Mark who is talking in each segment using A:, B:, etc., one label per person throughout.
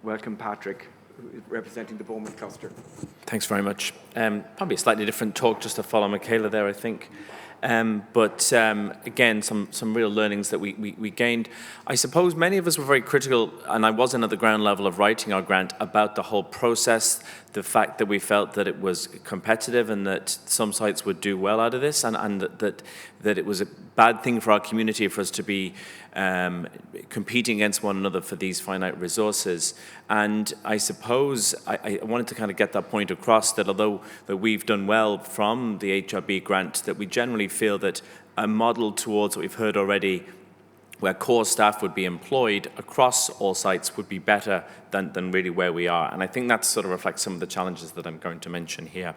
A: welcome Patrick, representing the Beaumont cluster.
B: Thanks very much. Probably a slightly different talk just to follow Micheala there, I think. But again, some real learnings that we gained. I suppose many of us were very critical, and I wasn't at the ground level of writing our grant, about the whole process, the fact that we felt that it was competitive and that some sites would do well out of this, and that it was a bad thing for our community for us to be competing against one another for these finite resources. And I suppose I wanted to kind of get that point across, that although that we've done well from the HRB grant, that we generally feel that a model towards what we've heard already, where core staff would be employed across all sites, would be better than really where we are. And I think that sort of reflects some of the challenges that I'm going to mention here.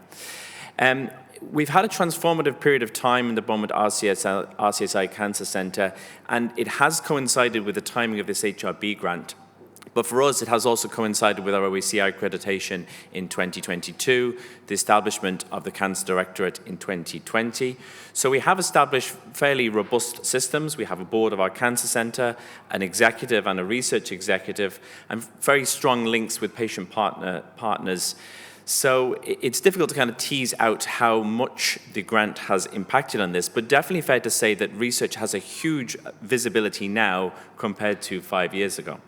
B: We've had a transformative period of time in the Beaumont RCSI Cancer Centre, and it has coincided with the timing of this HRB grant. But for us, it has also coincided with our OECI accreditation in 2022, the establishment of the Cancer Directorate in 2020. So we have established fairly robust systems. We have a board of our cancer centre, an executive and a research executive, and very strong links with patient partners. So it's difficult to kind of tease out how much the grant has impacted on this, but definitely fair to say that research has a huge visibility now compared to 5 years ago.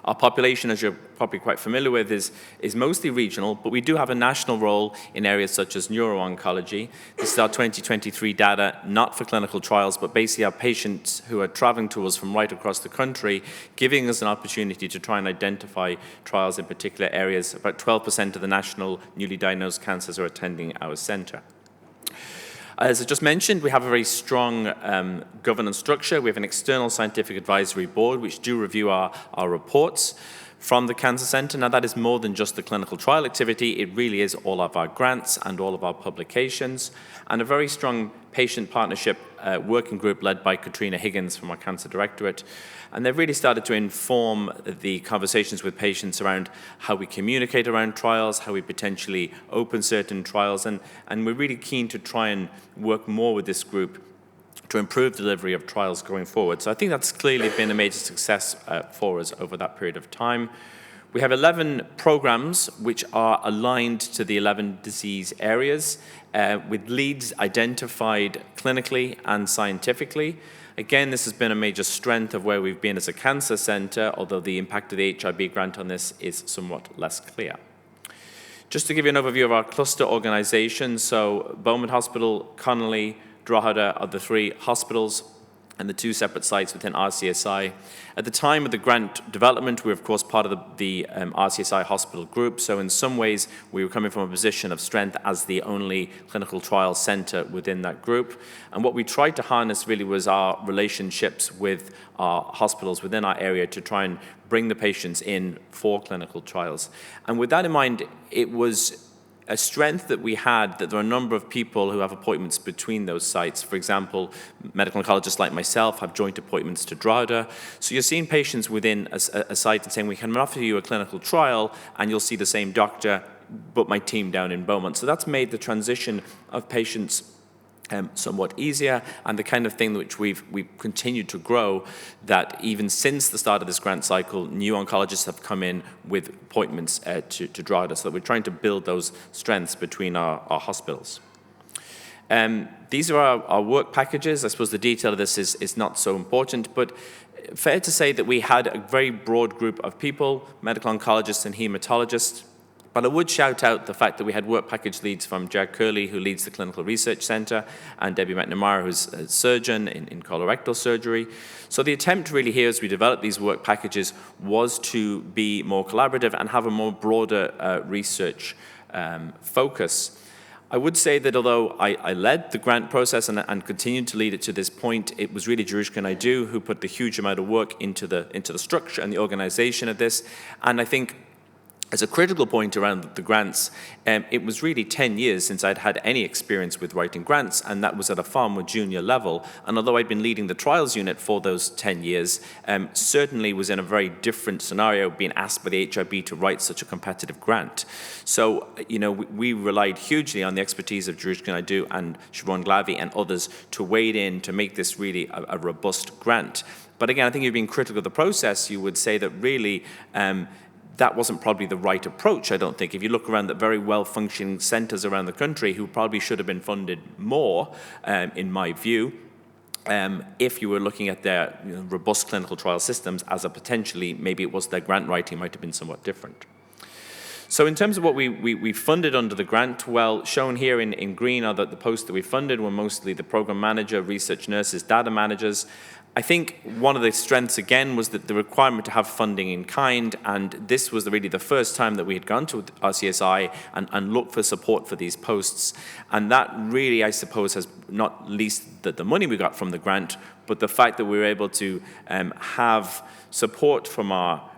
B: Our population, as you're probably quite familiar with, is mostly regional, but we do have a national role in areas such as neuro-oncology. This is our 2023 data, not for clinical trials, but basically our patients who are traveling to us from right across the country, giving us an opportunity to try and identify trials in particular areas. About 12% of the national newly diagnosed cancers are attending our centre. As I just mentioned, we have a very strong governance structure. We have an external scientific advisory board which do review our reports from the Cancer Centre. Now, that is more than just the clinical trial activity. It really is all of our grants and all of our publications, and a very strong patient partnership working group led by Katrina Higgins from our Cancer Directorate. And they've really started to inform the conversations with patients around how we communicate around trials, how we potentially open certain trials, and we're really keen to try and work more with this group to improve delivery of trials going forward. So I think that's clearly been a major success for us over that period of time. We have 11 programs which are aligned to the 11 disease areas with leads identified clinically and scientifically. Again, this has been a major strength of where we've been as a cancer centre, although the impact of the HRB grant on this is somewhat less clear. Just to give you an overview of our cluster organisation, so Beaumont Hospital, Connolly, Drogheda are the three hospitals and the two separate sites within RCSI. At the time of the grant development, we were of course part of the RCSI hospital group, so in some ways we were coming from a position of strength as the only clinical trial centre within that group. And what we tried to harness really was our relationships with our hospitals within our area to try and bring the patients in for clinical trials. And with that in mind, it was a strength that we had that there are a number of people who have appointments between those sites. For example, medical oncologists like myself have joint appointments to Drogheda. So you're seeing patients within a site and saying, we can offer you a clinical trial and you'll see the same doctor, but my team down in Beaumont. So that's made the transition of patients somewhat easier, and the kind of thing which we've continued to grow, that even since the start of this grant cycle, new oncologists have come in with appointments to Drogheda, so that we're trying to build those strengths between our hospitals. These are our work packages. I suppose the detail of this is not so important, but fair to say that we had a very broad group of people, medical oncologists and hematologists. But I would shout out the fact that we had work package leads from Jack Curley, who leads the Clinical Research Centre, and Debbie McNamara, who's a surgeon in colorectal surgery. So the attempt really here as we developed these work packages was to be more collaborative and have a more broader research focus. I would say that although I led the grant process and continued to lead it to this point, it was really Jerushka Naidu who put the huge amount of work into the structure and the organization of this. And I think as a critical point around the grants, it was really 10 years since I'd had any experience with writing grants, and that was at a far more junior level. And although I'd been leading the trials unit for those 10 years, certainly was in a very different scenario, being asked by the HRB to write such a competitive grant. So, you know, we relied hugely on the expertise of Jerushka Naidu and Siobhan Glavy and others to wade in to make this really a robust grant. But again, I think you've been critical of the process. You would say that really, that wasn't probably the right approach, I don't think. If you look around the very well-functioning centres around the country who probably should have been funded more, in my view, if you were looking at their robust clinical trial systems as a potentially, maybe it was their grant writing might have been somewhat different. So in terms of what we funded under the grant, well, shown here in green are the posts that we funded were mostly the program manager, research nurses, data managers. I think one of the strengths, again, was that the requirement to have funding in kind, and this was really the first time that we had gone to RCSI and looked for support for these posts. And that really, I suppose, has not least the money we got from the grant, but the fact that we were able to have support from our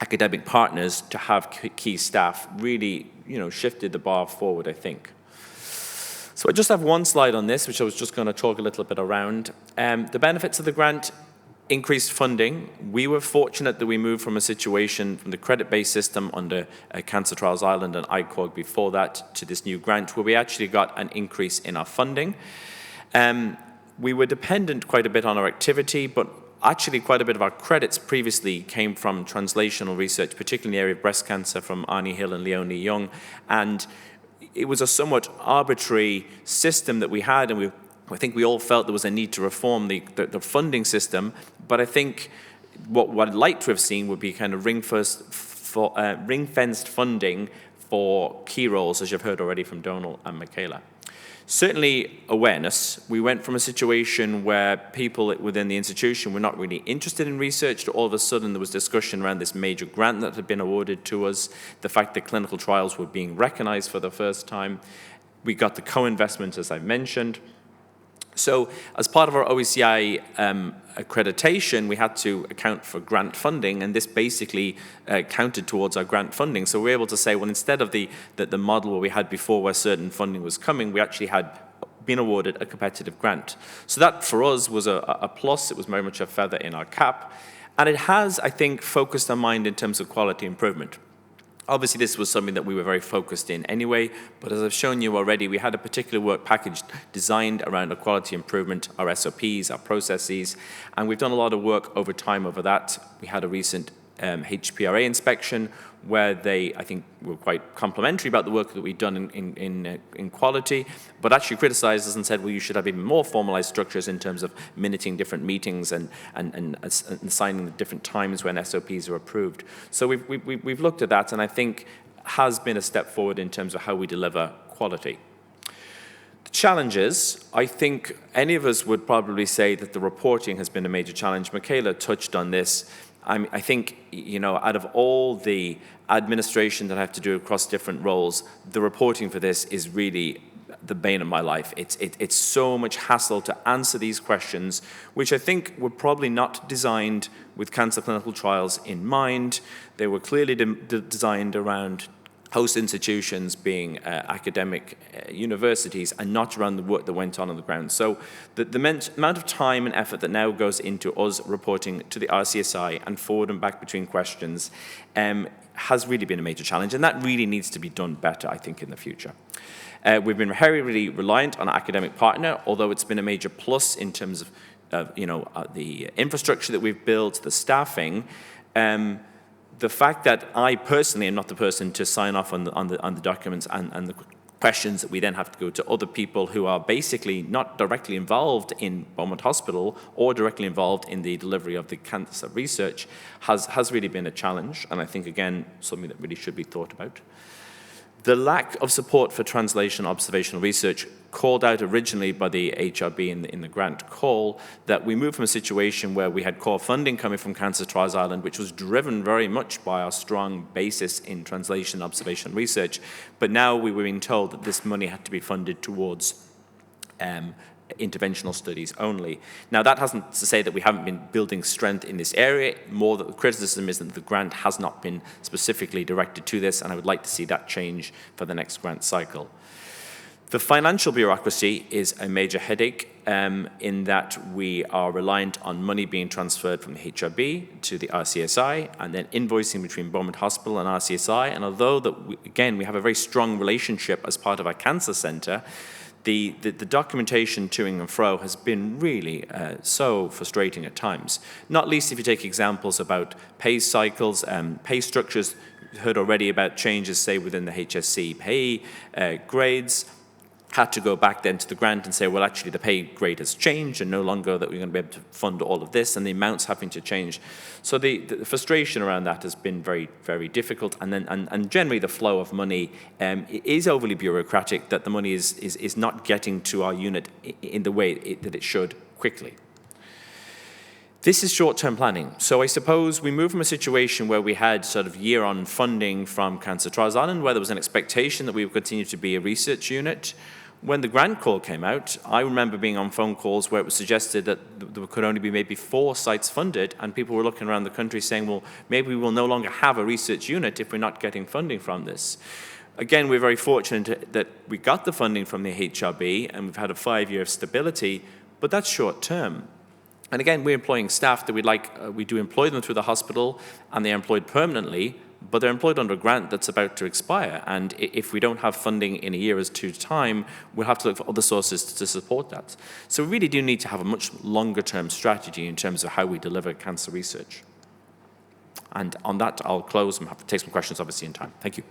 B: academic partners to have key staff really, shifted the bar forward, I think. So I just have one slide on this, which I was just going to talk a little bit around. The benefits of the grant: increased funding. We were fortunate that we moved from a situation from the credit-based system under Cancer Trials Ireland and ICOG before that to this new grant, where we actually got an increase in our funding. We were dependent quite a bit on our activity, but actually quite a bit of our credits previously came from translational research, particularly in the area of breast cancer from Arnie Hill and Leonie Young. And it was a somewhat arbitrary system that we had, and I think we all felt there was a need to reform the funding system. But I think what I'd like to have seen would be kind of ring-fenced funding for key roles, as you've heard already from Donal and Micheala. Certainly awareness. We went from a situation where people within the institution were not really interested in research to all of a sudden there was discussion around this major grant that had been awarded to us, the fact that clinical trials were being recognized for the first time. We got the co-investment, as I mentioned. So as part of our OECI accreditation, we had to account for grant funding, and this basically counted towards our grant funding. So we were able to say, well, instead of the model where we had before where certain funding was coming, we actually had been awarded a competitive grant. So that for us was a plus. It was very much a feather in our cap. And it has, I think, focused our mind in terms of quality improvement. Obviously, this was something that we were very focused in anyway, but as I've shown you already, we had a particular work package designed around our quality improvement, our SOPs, our processes, and we've done a lot of work over time over that. We had a recent HPRA inspection where they, I think, were quite complimentary about the work that we'd done in quality, but actually criticized us and said, well, you should have even more formalized structures in terms of minuting different meetings and assigning different times when SOPs are approved. So we've looked at that, and I think has been a step forward in terms of how we deliver quality. The challenges, I think any of us would probably say that the reporting has been a major challenge. Micheala touched on this. I think, out of all the administration that I have to do across different roles, the reporting for this is really the bane of my life. It's so much hassle to answer these questions, which I think were probably not designed with cancer clinical trials in mind. They were clearly designed around host institutions being academic universities and not around the work that went on the ground. So the amount of time and effort that now goes into us reporting to the RCSI and forward and back between questions has really been a major challenge, and that really needs to be done better, I think, in the future. We've been very reliant on our academic partner, although it's been a major plus in terms of the infrastructure that we've built, the staffing. The fact that I personally am not the person to sign off on the documents and the questions that we then have to go to other people who are basically not directly involved in Beaumont Hospital or directly involved in the delivery of the cancer research has really been a challenge, and I think, again, something that really should be thought about. The lack of support for translational observational research called out originally by the HRB in the grant call that we moved from a situation where we had core funding coming from Cancer Trials Ireland, which was driven very much by our strong basis in translation observational research, but now we were being told that this money had to be funded towards interventional studies only. Now, that hasn't to say that we haven't been building strength in this area. More that the criticism is that the grant has not been specifically directed to this, and I would like to see that change for the next grant cycle. The financial bureaucracy is a major headache in that we are reliant on money being transferred from the HRB to the RCSI and then invoicing between Beaumont Hospital and RCSI. And although that we have a very strong relationship as part of our cancer centre, the documentation toing and fro has been really so frustrating at times, not least if you take examples about pay cycles, pay structures. You heard already about changes, say, within the HSC pay grades. Had to go back then to the grant and say, well, actually the pay grade has changed and no longer that we're going to be able to fund all of this, and the amounts having to change. So the frustration around that has been very, very difficult, and generally the flow of money is overly bureaucratic, that the money is not getting to our unit in the way that it should quickly. This is short-term planning. So I suppose we moved from a situation where we had sort of year-on funding from Cancer Trials Ireland, where there was an expectation that we would continue to be a research unit. When the grant call came out, I remember being on phone calls where it was suggested that there could only be maybe 4 sites funded, and people were looking around the country saying, well, maybe we will no longer have a research unit if we're not getting funding from this. Again, we're very fortunate that we got the funding from the HRB, and we've had a 5-year of stability, but that's short-term. And again, we're employing staff that we do employ them through the hospital, and they're employed permanently, but they're employed under a grant that's about to expire. And if we don't have funding in a year or two's time, we'll have to look for other sources to support that. So we really do need to have a much longer-term strategy in terms of how we deliver cancer research. And on that, I'll close. I'm happy to take some questions, obviously, in time. Thank you.